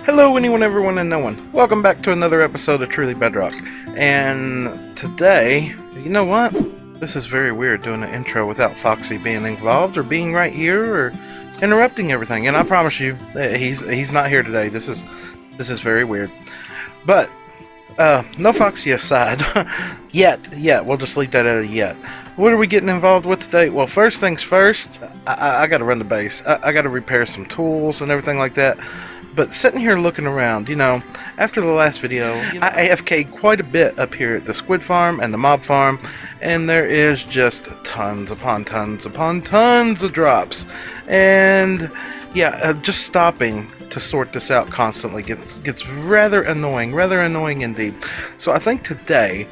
Hello anyone, everyone, and no one. Welcome back to another episode of Truly Bedrock. And today, you know what? This is very weird doing an intro without Foxy being involved or being right here or interrupting everything. And I promise you, he's not here today. This is very weird. But no Foxy aside, yet. We'll just leave that at a yet. What are we getting involved with today? Well, first things first, I got to run the base. I got to repair some tools and everything like that. But sitting here looking around, you know, after the last video, I AFK'd quite a bit up here at the squid farm and the mob farm, and there is just tons upon tons upon tons of drops. And yeah, just stopping to sort this out constantly gets rather annoying indeed. So I think today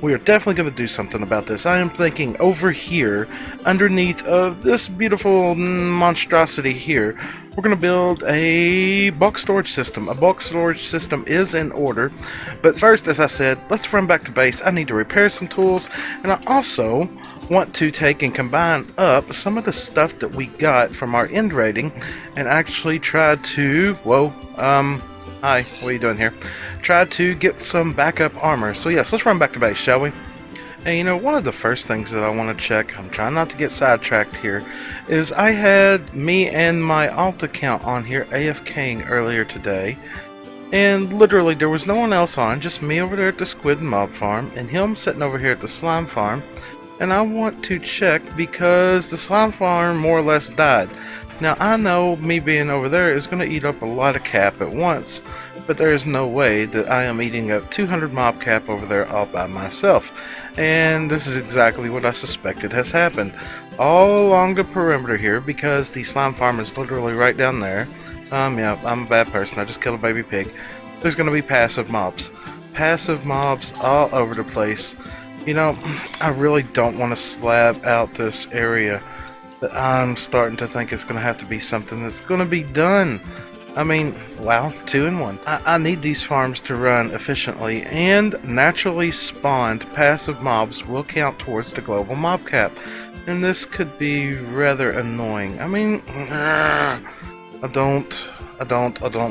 we are definitely going to do something about this. I am thinking over here, underneath of this beautiful monstrosity here, we're going to build a bulk storage system. A bulk storage system is in order, but first, as I said, let's run back to base. I need to repair some tools, and I also want to take and combine up some of the stuff that we got from our end rating and actually try to, hi, what are you doing here? Try to get some backup armor. So yes, let's run back to base, shall we? And you know, one of the first things that I want to check, I'm trying not to get sidetracked here, is I had me and my alt account on here AFKing earlier today. And literally there was no one else on, just me over there at the squid and mob farm, and him sitting over here at the slime farm. And I want to check because the slime farm more or less died. Now I know me being over there is going to eat up a lot of cap at once, but there is no way that I am eating up 200 mob cap over there all by myself. And this is exactly what I suspected has happened. All along the perimeter here, because the slime farm is literally right down there. Yeah, I'm a bad person, I just killed a baby pig. There's going to be passive mobs. Passive mobs all over the place. You know, I really don't want to slab out this area, but I'm starting to think it's going to have to be something that's going to be done. I mean, wow, 2 in 1. I need these farms to run efficiently, and naturally spawned passive mobs will count towards the global mob cap. And this could be rather annoying. I mean, I don't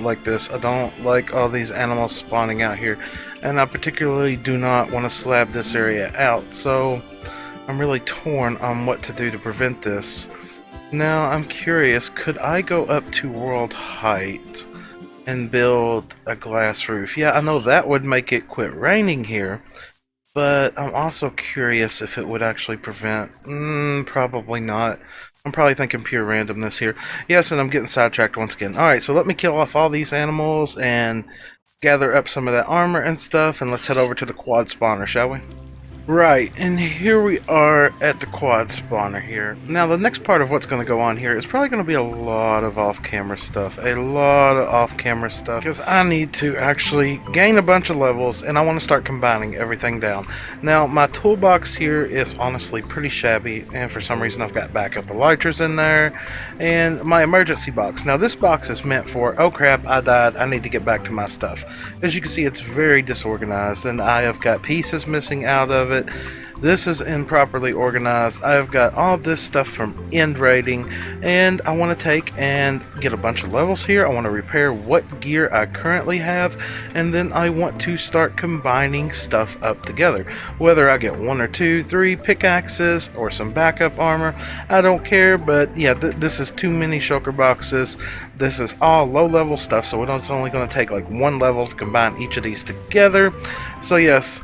like this. I don't like all these animals spawning out here. And I particularly do not want to slab this area out. So I'm really torn on what to do to prevent this. Now I'm curious, could I go up to world height and build a glass roof? Yeah, I know that would make it quit raining here. But I'm also curious if it would actually prevent... probably not. I'm probably thinking pure randomness here. Yes, and I'm getting sidetracked once again. Alright, so let me kill off all these animals and gather up some of that armor and stuff, and let's head over to the quad spawner, shall we? Right, and here we are at the quad spawner here. Now the next part of what's going to go on here is probably going to be a lot of off-camera stuff. Because I need to actually gain a bunch of levels, and I want to start combining everything down. Now my toolbox here is honestly pretty shabby, and for some reason I've got backup elytras in there, and my emergency box. Now this box is meant for, oh crap, I died, I need to get back to my stuff. As you can see, it's very disorganized, and I have got pieces missing out of it. This is improperly organized. I've got all this stuff from end rating, and I want to take and get a bunch of levels here. I want to repair what gear I currently have, and then I want to start combining stuff up together. Whether I get 1 or 2, 3 pickaxes or some backup armor, I don't care. But yeah, this is too many shulker boxes. This is all low level stuff, so it's only going to take like 1 level to combine each of these together. So yes,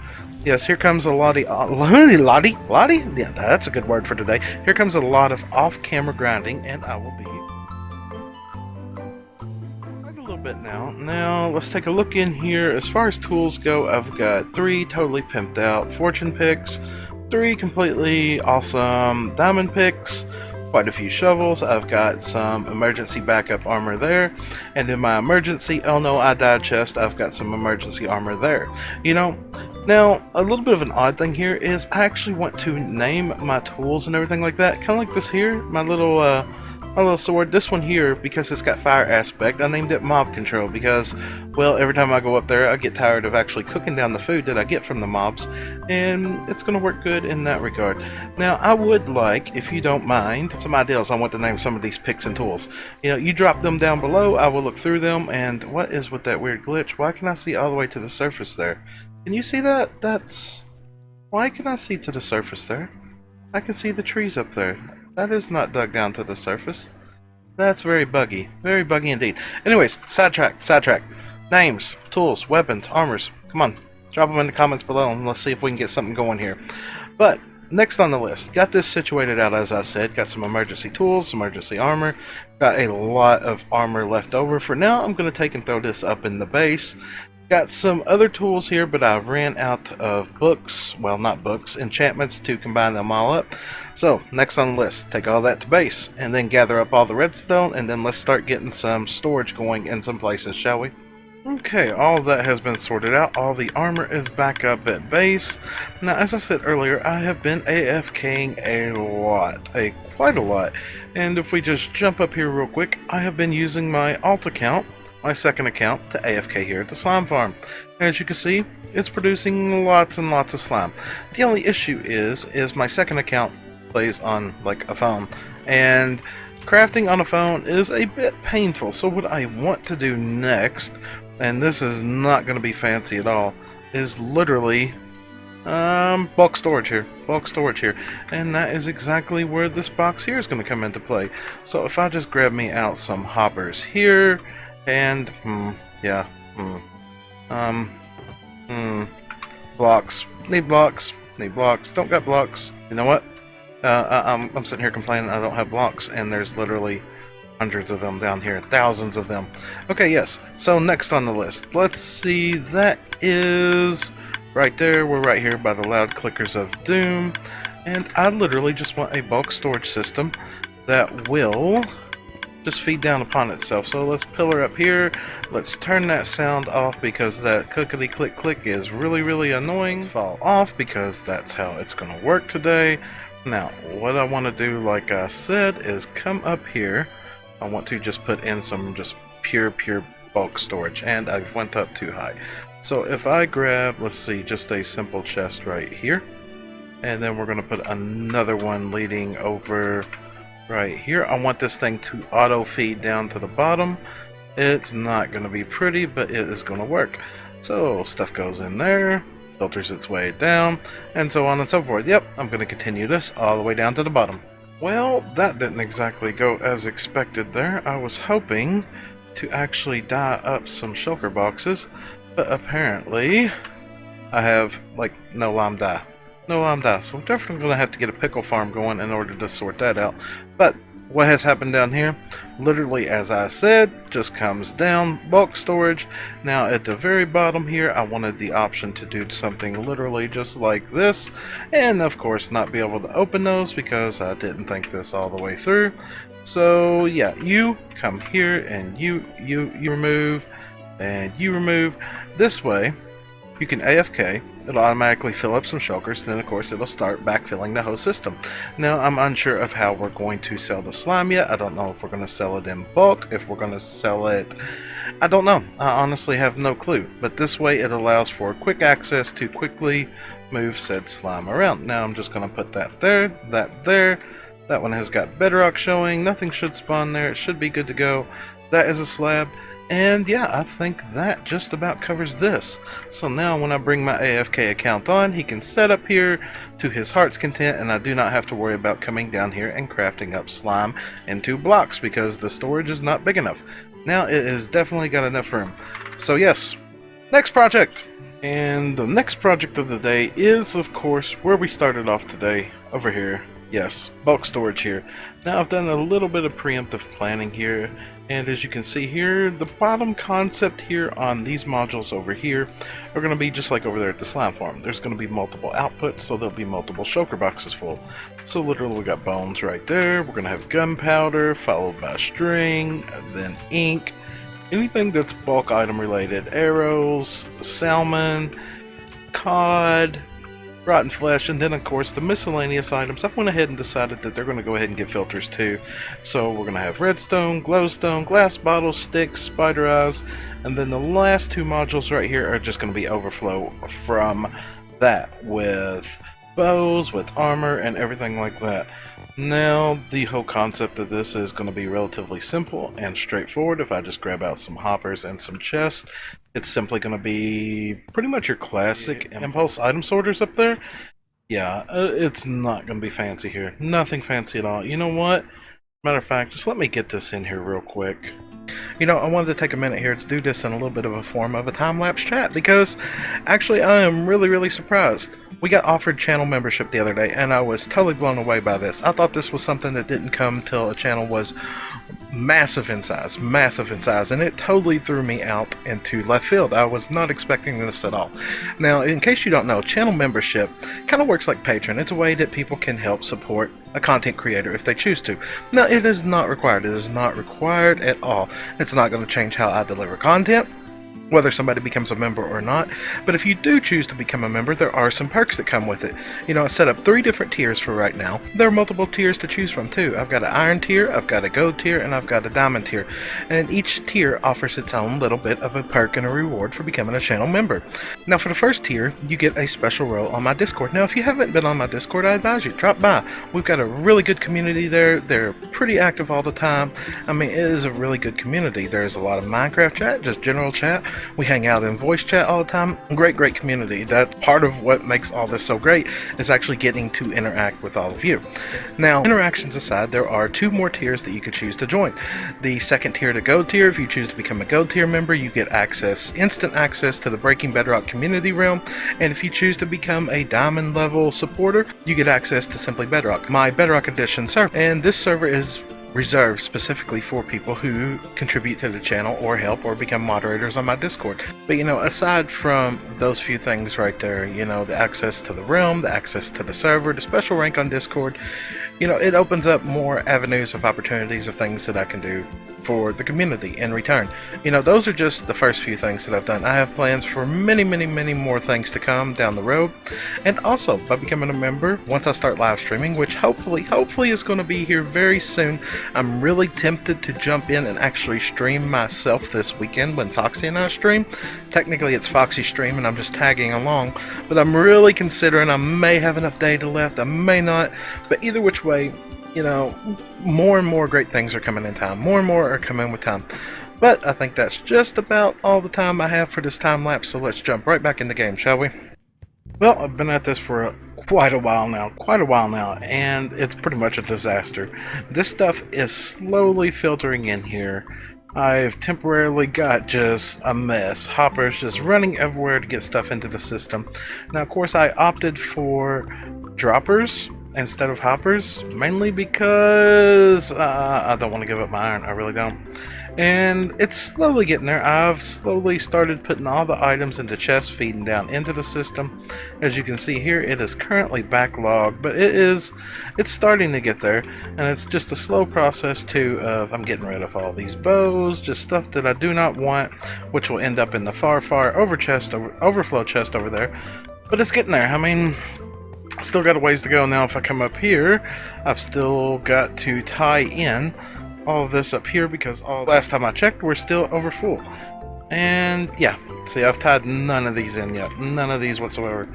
here comes a Lottie? Yeah, that's a good word for today. Here comes a lot of off-camera grinding, and I will be a little bit now. Now, let's take a look in here. As far as tools go, I've got 3 totally pimped out fortune picks, 3 completely awesome diamond picks, quite a few shovels. I've got some emergency backup armor there, and in my emergency, oh no, I died chest, I've got some emergency armor there. You know, now a little bit of an odd thing here is I actually want to name my tools and everything like that, kind of like this here, my little my little sword. This one here, because it's got fire aspect, I named it Mob Control because, well, every time I go up there I get tired of actually cooking down the food that I get from the mobs, and it's going to work good in that regard. Now I would like, if you don't mind, some ideas on what to name some of these picks and tools. You know, you drop them down below, I will look through them. And what is with that weird glitch? Why can I see all the way to the surface there? Can you see that? Why can I see to the surface there? I can see the trees up there. That is not dug down to the surface. That's very buggy indeed. Anyways, sidetrack. Names, tools, weapons, armors. Come on, drop them in the comments below and let's see if we can get something going here. But next on the list, got this situated out as I said. Got some emergency tools, some emergency armor. Got a lot of armor left over. For now, I'm going to take and throw this up in the base. Got some other tools here, but I ran out of books, well, not books, enchantments to combine them all up. So, next on the list, take all that to base, and then gather up all the redstone, and then let's start getting some storage going in some places, shall we? Okay, all of that has been sorted out. All the armor is back up at base. Now, as I said earlier, I have been AFKing quite a lot. And if we just jump up here real quick, I have been using my alt account, my second account, to AFK here at the slime farm. As you can see, it's producing lots and lots of slime. The only issue is my second account plays on like a phone, and crafting on a phone is a bit painful. So what I want to do next, and this is not going to be fancy at all, is literally bulk storage here, and that is exactly where this box here is going to come into play. So if I just grab me out some hoppers here, and blocks, need blocks, don't got blocks. You know what? I'm sitting here complaining I don't have blocks, and there's literally hundreds of them down here, thousands of them. Okay, yes. So next on the list, let's see. That is right there. We're right here by the loud clickers of doom, and I literally just want a bulk storage system that will just feed down upon itself. So let's pillar up here. Let's turn that sound off because that clickety click click is really annoying. Fall off because that's how it's going to work today. Now, what I want to do, like I said, is come up here. I want to just put in some just pure bulk storage, and I went up too high. So if I grab, let's see, just a simple chest right here, and then we're going to put another one leading over right here. I want this thing to auto feed down to the bottom. It's not going to be pretty, but it is going to work. So stuff goes in there, filters its way down, and so on and so forth. Yep, I'm going to continue this all the way down to the bottom. Well, that didn't exactly go as expected there. I was hoping to actually dye up some shulker boxes, but apparently I have like no lime dye. So we're definitely going to have to get a pickle farm going in order to sort that out. But what has happened down here, literally as I said, just comes down, bulk storage. Now at the very bottom here, I wanted the option to do something literally just like this, and of course not be able to open those because I didn't think this all the way through. So yeah, you come here and you remove, and you remove. This way you can AFK, it'll automatically fill up some shulkers, then of course it'll start backfilling the whole system. Now I'm unsure of how we're going to sell the slime yet. I don't know if we're going to sell it in bulk, if we're going to sell it, I don't know. I honestly have no clue. But this way it allows for quick access to quickly move said slime around. Now I'm just going to put that there, that there. That one has got bedrock showing, nothing should spawn there, it should be good to go. That is a slab. And yeah, I think that just about covers this. So now when I bring my AFK account on, he can set up here to his heart's content, and I do not have to worry about coming down here and crafting up slime into blocks because the storage is not big enough. Now it has definitely got enough room. So yes, next project. And the next project of the day is, of course, where we started off today, over here. Yes, bulk storage here. Now I've done a little bit of preemptive planning here, and as you can see here, the bottom concept here on these modules over here are going to be just like over there at the slime farm. There's going to be multiple outputs, so there'll be multiple shulker boxes full. So literally we got bones right there, we're going to have gunpowder, followed by string, then ink, anything that's bulk item related, arrows, salmon, cod, rotten flesh, and then of course the miscellaneous items. I went ahead and decided that they're going to go ahead and get filters too. So we're going to have redstone, glowstone, glass bottles, sticks, spider eyes, and then the last two modules right here are just going to be overflow from that, with bows, with armor, and everything like that. Now, the whole concept of this is going to be relatively simple and straightforward. If I just grab out some hoppers and some chests, it's simply going to be pretty much your classic impulse item sorters up there. Yeah, it's not going to be fancy here. Nothing fancy at all. You know what? Matter of fact, just let me get this in here real quick. You know, I wanted to take a minute here to do this in a little bit of a form of a time-lapse chat, because actually I am really surprised. We got offered channel membership the other day, and I was totally blown away by this. I thought this was something that didn't come till a channel was massive in size, and it totally threw me out into left field. I was not expecting this at all. Now, in case you don't know, channel membership kind of works like Patreon. It's a way that people can help support a content creator if they choose to. Now, it is not required. It is not required at all. It's not going to change how I deliver content, whether somebody becomes a member or not. But if you do choose to become a member, there are some perks that come with it. You know, I set up 3 different tiers for right now. There are multiple tiers to choose from too. I've got an iron tier, I've got a gold tier, and I've got a diamond tier. And each tier offers its own little bit of a perk and a reward for becoming a channel member. Now, for the first tier, you get a special role on my Discord. Now, if you haven't been on my Discord, I advise you, drop by. We've got a really good community there. They're pretty active all the time. I mean, it is a really good community. There's a lot of Minecraft chat, just general chat. We hang out in voice chat all the time. Great community. That part of what makes all this so great is actually getting to interact with all of you. Now, interactions aside, there are 2 more tiers that you could choose to join. The second tier, the gold tier. If you choose to become a gold tier member, you get instant access to the Breaking Bedrock community realm. And if you choose to become a diamond level supporter, you get access to Simply Bedrock, my Bedrock Edition server. And this server is reserved specifically for people who contribute to the channel or help or become moderators on my Discord. But you know, aside from those few things right there, you know, the access to the realm, the access to the server, the special rank on Discord, you know, it opens up more avenues of opportunities of things that I can do for the community in return. You know, those are just the first few things that I've done. I have plans for many more things to come down the road. And also, by becoming a member, once I start live streaming, which hopefully is going to be here very soon, I'm really tempted to jump in and actually stream myself this weekend when Foxy and I stream. Technically it's Foxy stream and I'm just tagging along, but I'm really considering. I may have enough data left, I may not, but either which way, you know, more and more great things are coming in time. More and more are coming with time. But I think that's just about all the time I have for this time lapse, so let's jump right back in the game, shall we? Well, I've been at this for quite a while now, and it's pretty much a disaster. This stuff is slowly filtering in here. I've temporarily got just a mess. Hoppers just running everywhere to get stuff into the system. Now, of course, I opted for droppers instead of hoppers, mainly because I don't want to give up my iron. I really don't. And it's slowly getting there. I've slowly started putting all the items into chests, feeding down into the system. As you can see here, it is currently backlogged, but it's starting to get there. And it's just a slow process too of I'm getting rid of all these bows, just stuff that I do not want, which will end up in the far overflow chest over there. But it's getting there. I mean, still got a ways to go. Now if I come up here, I've still got to tie in all of this up here, because last time I checked we're still over full. And yeah, see, I've tied none of these in yet, none of these whatsoever.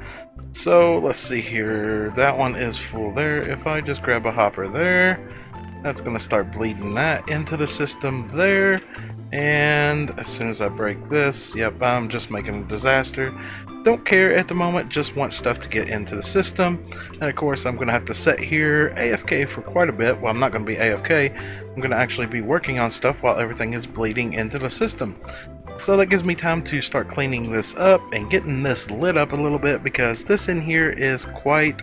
So let's see here, that one is full there. If I just grab a hopper there, that's gonna start bleeding that into the system there. And as soon as I break this, yep, I'm just making a disaster. Don't care at the moment, just want stuff to get into the system. And of course I'm going to have to sit here AFK for quite a bit. Well, I'm not going to be AFK, I'm going to actually be working on stuff while everything is bleeding into the system. So that gives me time to start cleaning this up and getting this lit up a little bit, because this in here is quite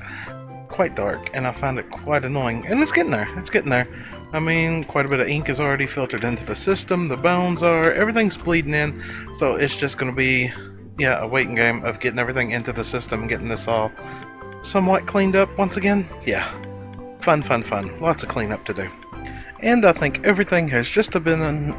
dark and I find it quite annoying. And it's getting there, I mean, quite a bit of ink is already filtered into the system, the bones are, everything's bleeding in, so it's just going to be, yeah, a waiting game of getting everything into the system and getting this all somewhat cleaned up once again. Yeah, fun, lots of cleanup to do. And I think everything has just been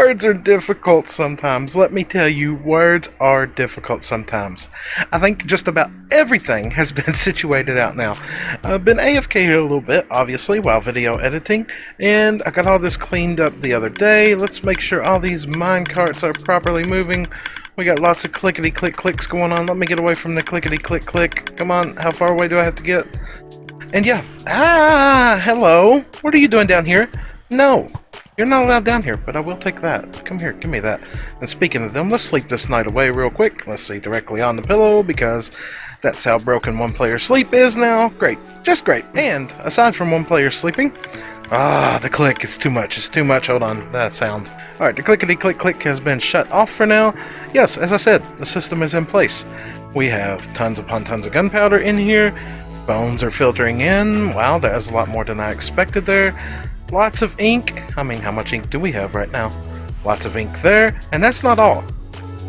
Words are difficult sometimes. Let me tell you, words are difficult sometimes. I think just about everything has been situated out now. I've been AFK here a little bit, obviously, while video editing, and I got all this cleaned up the other day. Let's make sure all these mine carts are properly moving. We got lots of clickety-click-clicks going on. Let me get away from the clickety-click-click. Come on, how far away do I have to get? And yeah. Hello. What are you doing down here? No. You're not allowed down here, but I will take that. Come here, give me that. And speaking of them, let's sleep this night away real quick. Let's see, directly on the pillow, because that's how broken one player sleep is now. Great. Just great. And aside from one player sleeping, the click is too much. It's too much. Hold on. That sound. Alright, the clickety-click-click has been shut off for now. Yes, as I said, the system is in place. We have tons upon tons of gunpowder in here. Bones are filtering in. Wow, that is a lot more than I expected there. Lots of ink. I mean, how much ink do we have right now? Lots of ink there. And that's not all.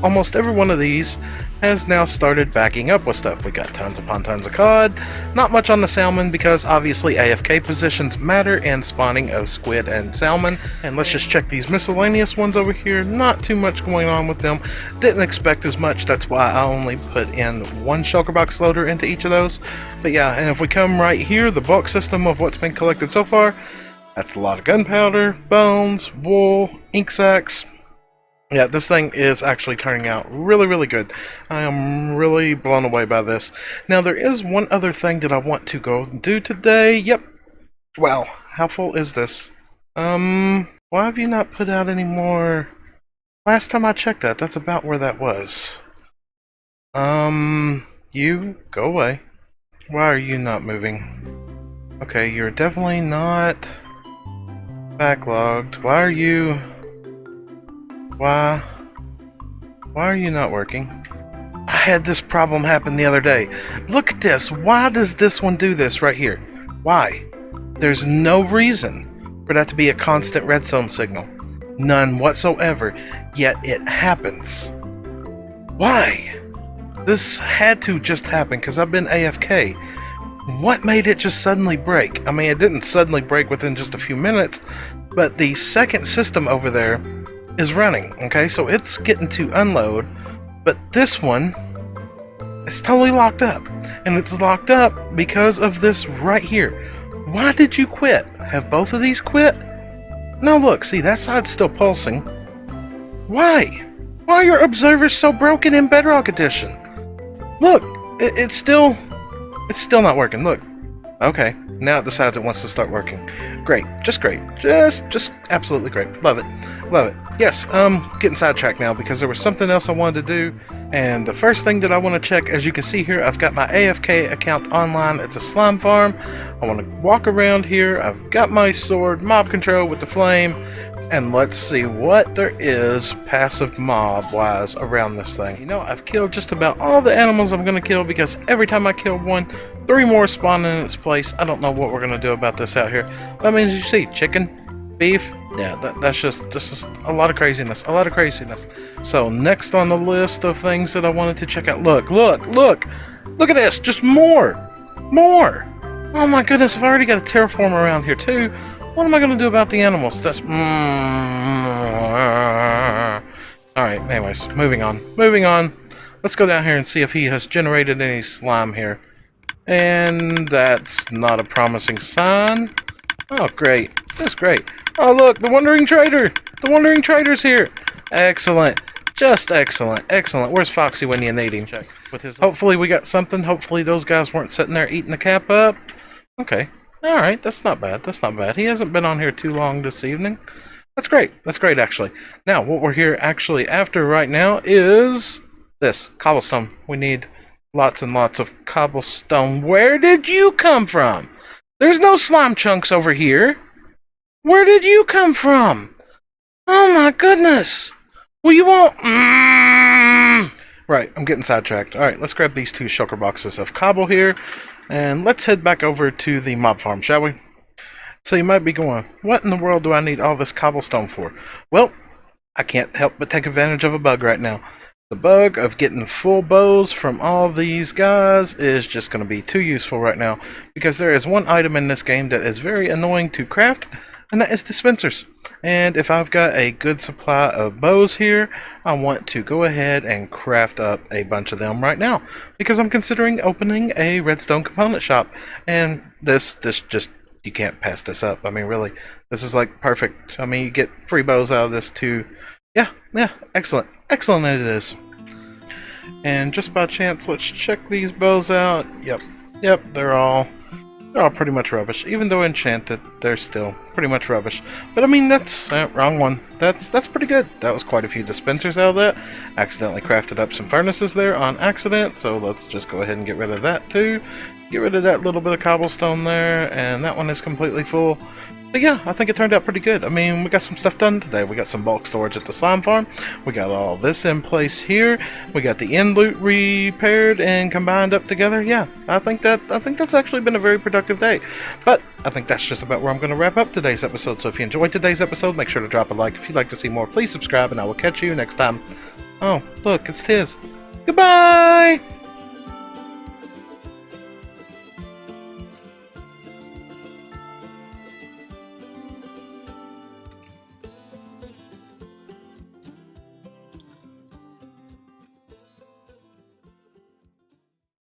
Almost every one of these has now started backing up with stuff. We got tons upon tons of cod. Not much on the salmon because obviously AFK positions matter and spawning of squid and salmon. And let's just check these miscellaneous ones over here. Not too much going on with them. Didn't expect as much. That's why I only put in one shulker box loader into each of those. But yeah, and if we come right here, the bulk system of what's been collected so far, that's a lot of gunpowder, bones, wool, ink sacs. Yeah, this thing is actually turning out really, really good. I am really blown away by this. Now, there is one other thing that I want to go do today. Yep. Wow, how full is this? Why have you not put out any more? Last time I checked that, that's about where that was. You, go away. Why are you not moving? Okay, you're definitely not backlogged. Why are you... Why are you not working? I had this problem happen the other day. Look at this. Why does this one do this right here? Why? There's no reason for that to be a constant redstone signal. None whatsoever. Yet it happens. Why? This had to just happen because I've been AFK. What made it just suddenly break? I mean, it didn't suddenly break within just a few minutes, but the second system over there is running, okay? So it's getting to unload, but this one is totally locked up. And it's locked up because of this right here. Why did you quit? Have both of these quit? No, look, see, that side's still pulsing. Why? Why are your observers so broken in Bedrock Edition? Look, it's still not working. Look. Okay, now it decides it wants to start working. Great, just great. Just absolutely great. Love it. Love it. Yes, getting sidetracked now because there was something else I wanted to do. And the first thing that I want to check, as you can see here, I've got my AFK account online at the slime farm. I want to walk around here. I've got my sword, mob control with the flame. And let's see what there is passive mob-wise around this thing. You know, I've killed just about all the animals I'm going to kill because every time I kill one, 3 more spawn in its place. I don't know what we're going to do about this out here. But I mean, as you see, chicken, beef, yeah, that's just a lot of craziness. A lot of craziness. So next on the list of things that I wanted to check out. Look at this. Just more. Oh my goodness, I've already got a terraform around here too. What am I going to do about the animals? That's... Alright, anyways, moving on. Let's go down here and see if he has generated any slime here. And that's not a promising sign. Oh, great. That's great. Oh, look, the Wandering Trader! The Wandering Trader's here! Excellent. Just excellent. Excellent. Where's Foxy when you need him? Check. With his... Hopefully we got something. Hopefully those guys weren't sitting there eating the cap up. Okay. Alright, that's not bad. That's not bad. He hasn't been on here too long this evening. That's great. That's great, actually. Now, what we're here actually after right now is this. Cobblestone. We need lots and lots of cobblestone. Where did you come from? There's no slime chunks over here. Where did you come from? Oh my goodness. Well, you won't... Right, I'm getting sidetracked. Alright, let's grab these 2 shulker boxes of cobble here. And let's head back over to the mob farm, shall we? So you might be going, what in the world do I need all this cobblestone for? Well, I can't help but take advantage of a bug right now. The bug of getting full bows from all these guys is just going to be too useful right now. Because there is one item in this game that is very annoying to craft. and that is dispensers. And if I've got a good supply of bows here, I want to go ahead and craft up a bunch of them right now, because I'm considering opening a redstone component shop. And this just, you can't pass this up. I mean, really, this is like perfect. I mean, you get free bows out of this too. Yeah, excellent it is. And just by chance, let's check these bows out. Yep, they're all pretty much rubbish. Even though enchanted, they're still pretty much rubbish. But I mean, that's wrong one. That's pretty good. That was quite a few dispensers out of that. Accidentally crafted up some furnaces there on accident, so let's just go ahead and get rid of that too. Get rid of that little bit of cobblestone there, and that one is completely full. But yeah, I think it turned out pretty good. I mean, we got some stuff done today. We got some bulk storage at the slime farm. We got all this in place here. We got the end loot repaired and combined up together. Yeah, I think that's actually been a very productive day. But I think that's just about where I'm going to wrap up today's episode. So if you enjoyed today's episode, make sure to drop a like. If you'd like to see more, please subscribe, and I will catch you next time. Oh, look, it's Tiz. Goodbye!